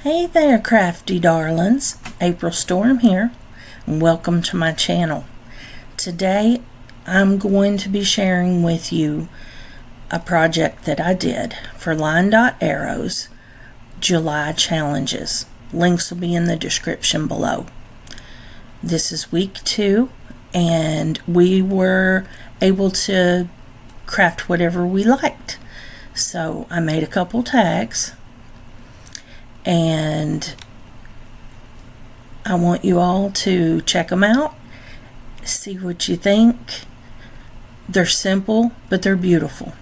Hey there, crafty darlings. April Storm here, and welcome to my channel. Today I'm going to be sharing with you a project that I did for LineDotArrow's July challenges. Links will be in the description below. This is week 2, and we were able to craft whatever we liked. So I made a couple tags, and I want you all to check them out, see what you think. They're simple, but they're beautiful,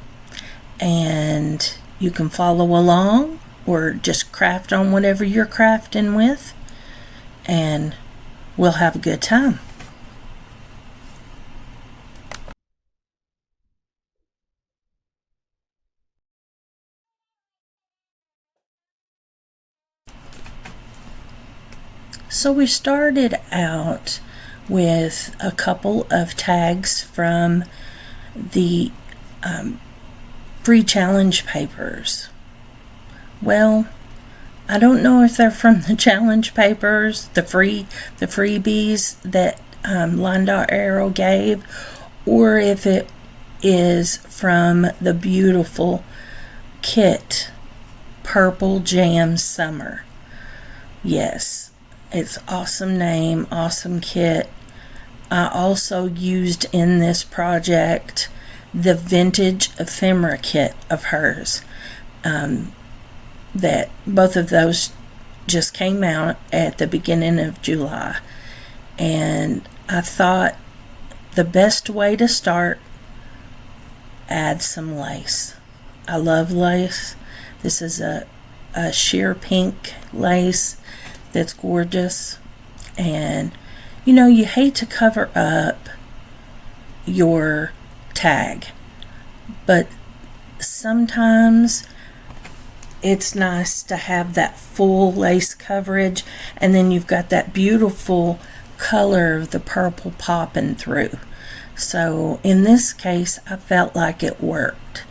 and you can follow along or just craft on whatever you're crafting with, and we'll have a good time. So we started out with a couple of tags from the free challenge papers. Well, I don't know if they're from the challenge papers, the freebies that LineDotArrow gave, or if it is from the beautiful kit, purplejamsummer. Yes. It's awesome name, awesome kit. I also used in this project the vintage ephemera kit of hers. That both of those just came out at the beginning of July. And I thought the best way to start, add some lace. I love lace. This is a sheer pink lace that's gorgeous, and you know, you hate to cover up your tag, but sometimes it's nice to have that full lace coverage, and then you've got that beautiful color of the purple popping through. So in this case, I felt like it worked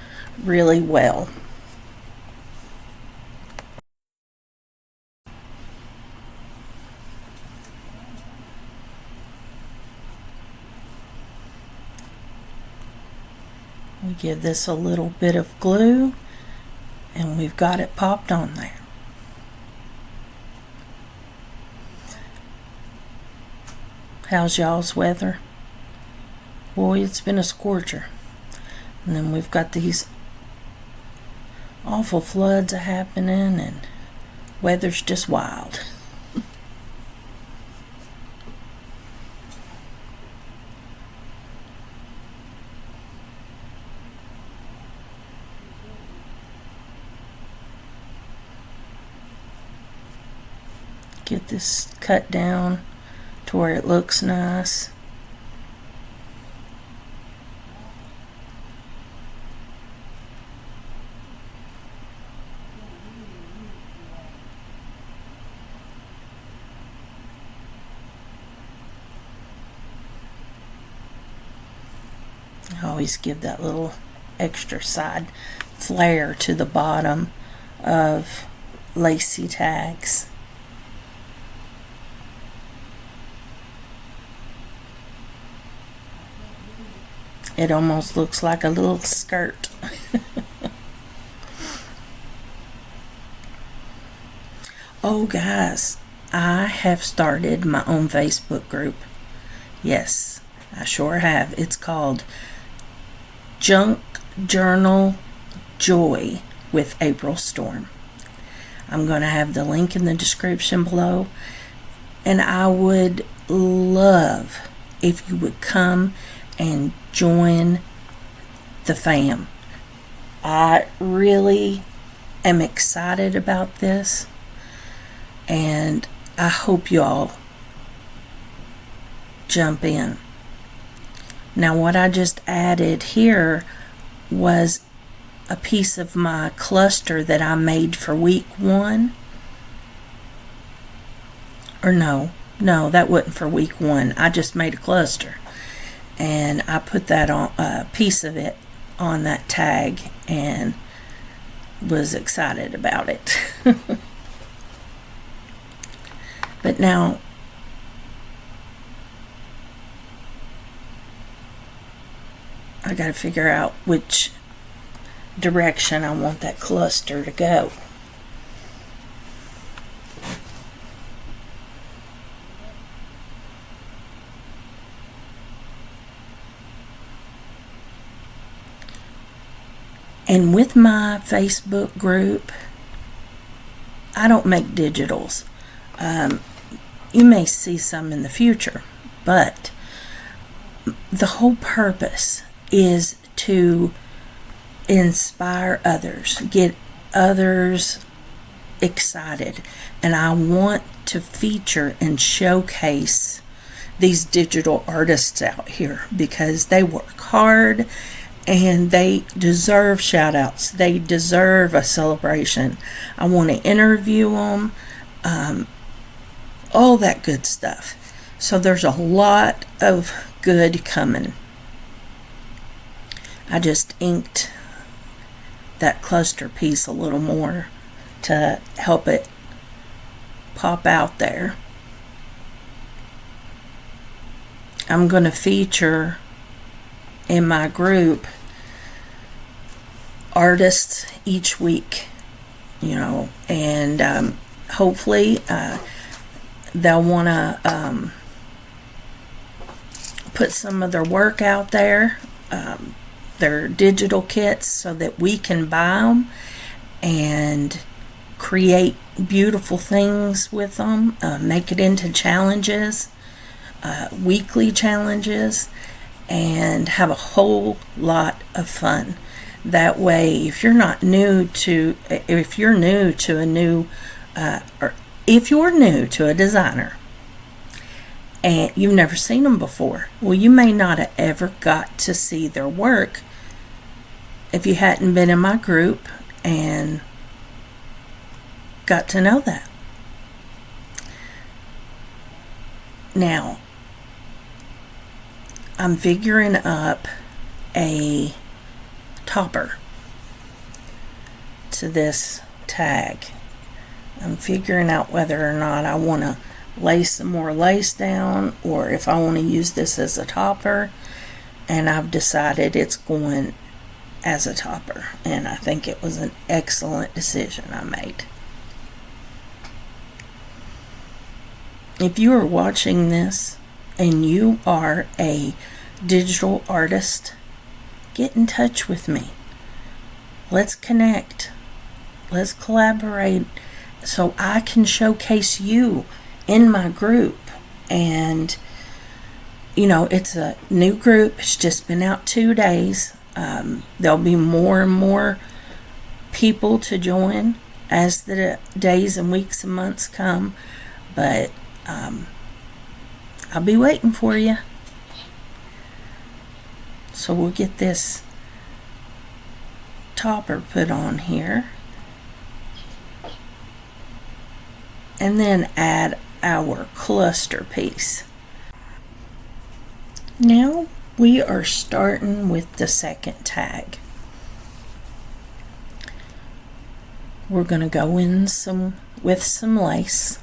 really well. We give this a little bit of glue, and we've got it popped on there. How's y'all's weather? Boy, it's been a scorcher. And then we've got these awful floods happening, and weather's just wild. Get this cut down to where it looks nice. I always give that little extra side flare to the bottom of lacy tags. It almost looks like a little skirt. Oh guys, I have started my own Facebook group. Yes, I sure have. It's called JunkJournal Joy with April Storm. I'm going to have the link in the description below, and I would love if you would come and join the fam. I really am excited about this, and I hope you all jump in. Now, what I just added here was a piece of my cluster that I made for week 1. Or no, that wasn't for week 1. I just made a cluster, and I put that on, a piece of it on that tag, and was excited about it. Now, I got to figure out which direction I want that cluster to go. And with my Facebook group, I don't make digitals. You may see some in the future, but the whole purpose is to inspire others, get others excited, and I want to feature and showcase these digital artists out here because they work hard and they deserve shout outs. They deserve a celebration. I want to interview them, all that good stuff. So there's a lot of good coming. I just inked that cluster piece a little more to help it pop out there. I'm going to feature in my group artists each week, and hopefully they'll want to put some of their work out there, their digital kits, so that we can buy them and create beautiful things with them, make it into challenges, weekly challenges, and have a whole lot of fun. That way, if you're new to a designer and you've never seen them before, well, you may not have ever got to see their work if you hadn't been in my group and got to know that. Now, I'm figuring up a topper to this tag. I'm figuring out whether or not I want to lay some more lace down or if I want to use this as a topper, and I've decided it's going as a topper, and I think it was an excellent decision I made. If you are watching this and you are a digital artist, get in touch with me. Let's connect. Let's collaborate so I can showcase you in my group. And it's a new group. It's just been out 2 days. There'll be more and more people to join as the days and weeks and months come, but I'll be waiting for you. So we'll get this topper put on here and then add our cluster piece. Now we are starting with the second tag. We're going to go in with some lace.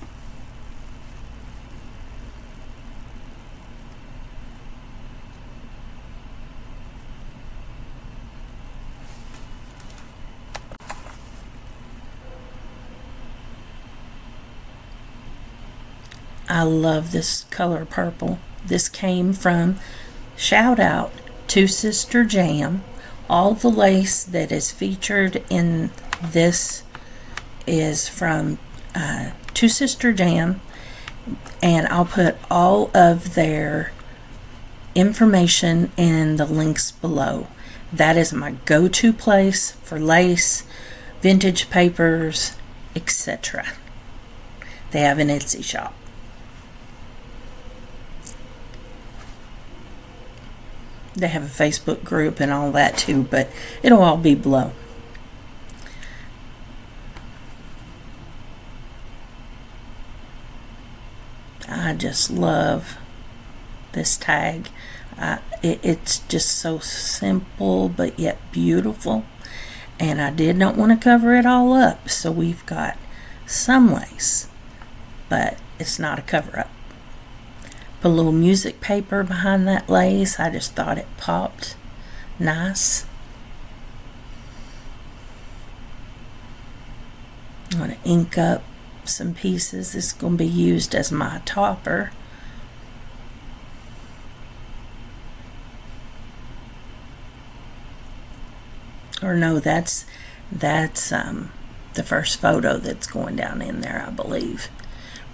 I love this color purple. This came from, shout out to Sister Jam. All the lace that is featured in this is from To Sister Jam, and I'll put all of their information in the links below. That is my go-to place for lace, vintage papers, etc. They have an Etsy shop. They have a Facebook group and all that too, but it'll all be below. I just love this tag. It's just so simple but yet beautiful, and I did not want to cover it all up, so we've got some lace, but It's not a cover-up. Put a little music paper behind that lace. I just thought it popped nice. I'm going to ink up some pieces. This is going to be used as my topper. Or no, that's the first photo that's going down in there, I believe.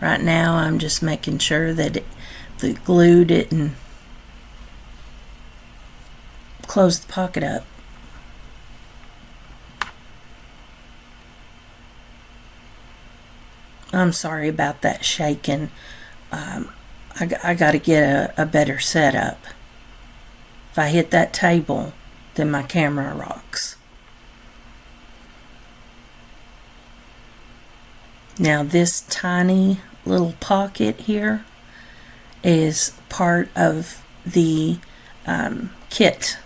Right now I'm just making sure that the glue didn't close the pocket up. I'm sorry about that shaking. I got to get a better setup. If I hit that table, then my camera rocks. Now this tiny little pocket here is part of the kit,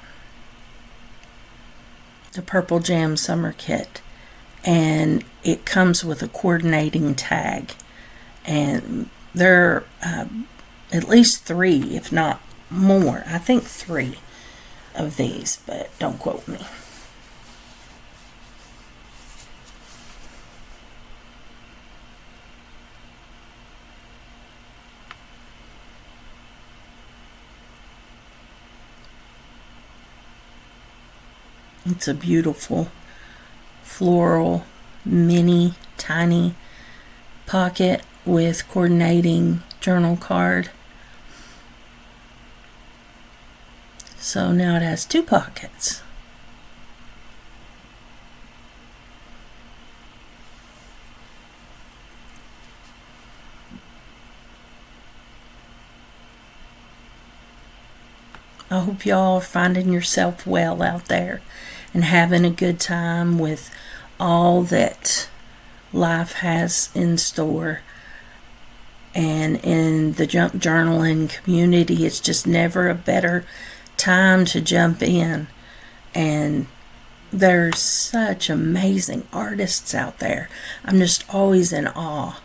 the Purple Jam Summer kit, and it comes with a coordinating tag, and there are at least 3, if not more. I think 3 of these, but don't quote me. It's a beautiful floral mini tiny pocket with coordinating journal card. So now it has 2 pockets. I hope y'all are finding yourself well out there and having a good time with all that life has in store. And in the junk journaling community, it's just never a better time to jump in. And there's such amazing artists out there. I'm just always in awe,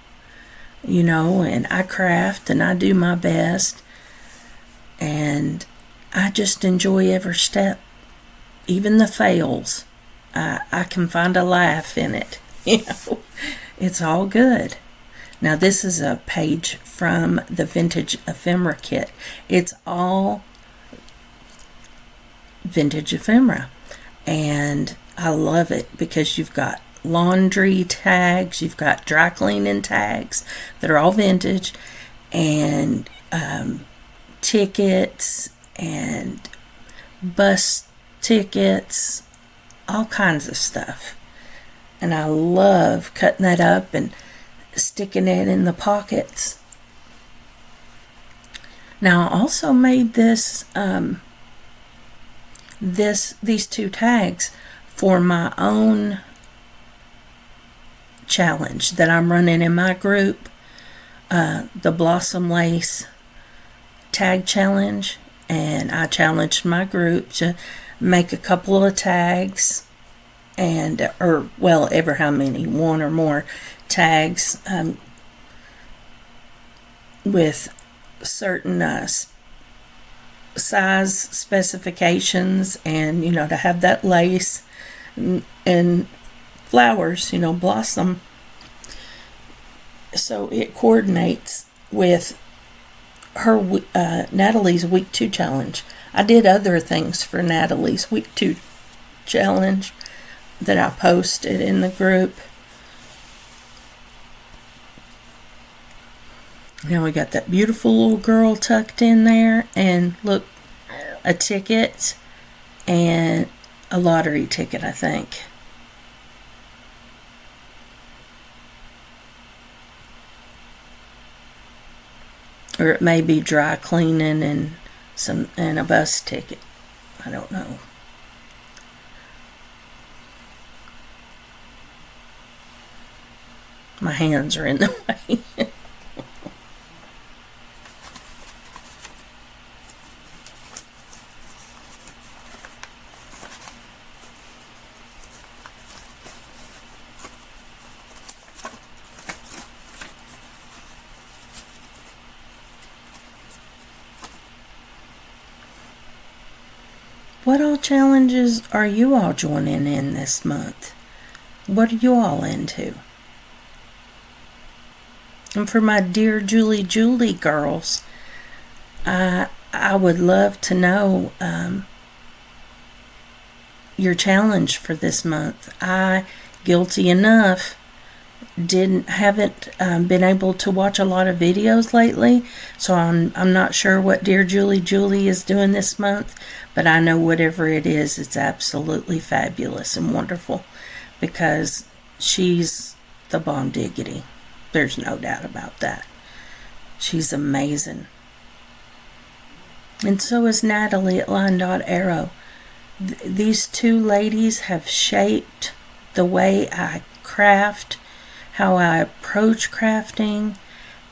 and I craft and I do my best, and I just enjoy every step, even the fails. I can find a laugh in it. It's all good. Now this is a page from the Vintage Ephemera kit. It's all vintage ephemera, and I love it because you've got laundry tags, you've got dry cleaning tags that are all vintage, and tickets and bus tickets, all kinds of stuff. And I love cutting that up and sticking it in the pockets. Now I also made this these 2 tags for my own challenge that I'm running in my group, the Blossom Lace Tag Challenge. And I challenged my group to make a couple of tags, ever how many, 1 or more tags with certain size specifications, and to have that lace and flowers, blossom, so it coordinates with her Natalie's week 2 challenge. I did other things for Natalie's week 2 challenge that I posted in the group. Now we got that beautiful little girl tucked in there, and look, a ticket and a lottery ticket, I think. Or it may be dry cleaning and a bus ticket. I don't know. My hands are in the way. what all challenges are you all joining in this month? What are you all into? And for my dear Julie girls, I would love to know your challenge for this month. I, guilty enough, haven't been able to watch a lot of videos lately, so I'm not sure what dear Julie is doing this month, but I know whatever it is, it's absolutely fabulous and wonderful, because she's the bomb diggity. There's no doubt about that. She's amazing. And so is Natalie at LineDotArrow. These two ladies have shaped the way I craft, how I approach crafting,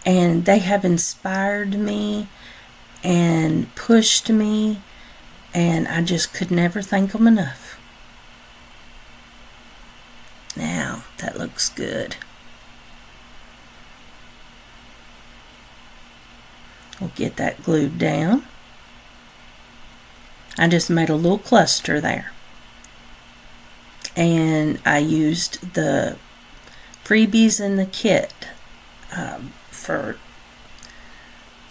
and they have inspired me and pushed me, and I just could never thank them enough. Now, that looks good. We'll get that glued down. I just made a little cluster there. And I used the freebies in the kit for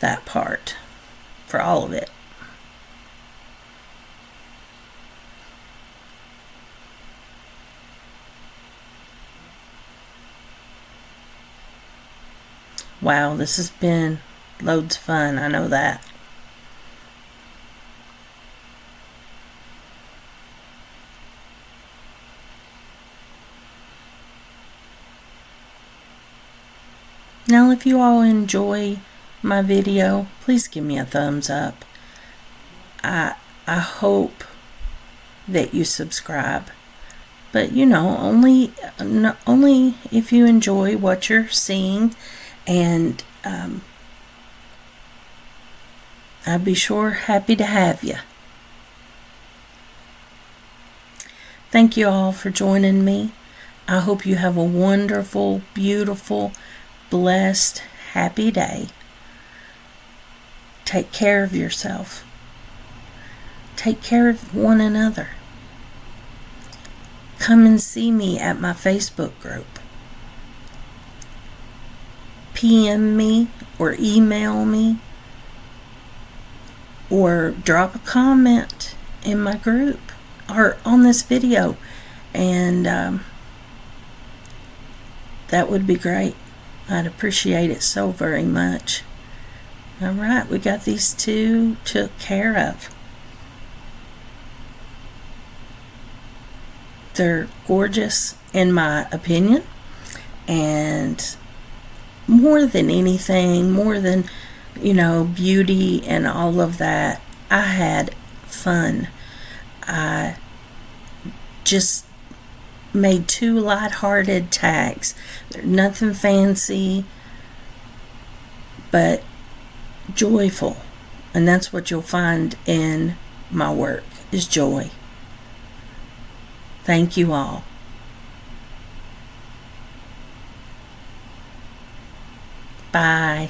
that part, for all of it. Wow, this has been loads of fun, I know that. Now, if you all enjoy my video, please give me a thumbs up. I hope that you subscribe, but you know, only if you enjoy what you're seeing, and I'd be sure happy to have you. Thank you all for joining me. I hope you have a wonderful, beautiful, blessed, happy day. Take care of yourself. Take care of one another. Come and see me at my Facebook group. PM me or email me or drop a comment in my group or on this video, and that would be great. I'd appreciate it so very much. Alright, we got these two took care of. They're gorgeous in my opinion, and more than anything, more than, you know, beauty and all of that, I had fun. I just made two light-hearted tags. They're nothing fancy, but joyful. And that's what you'll find in my work, is joy. Thank you all. Bye.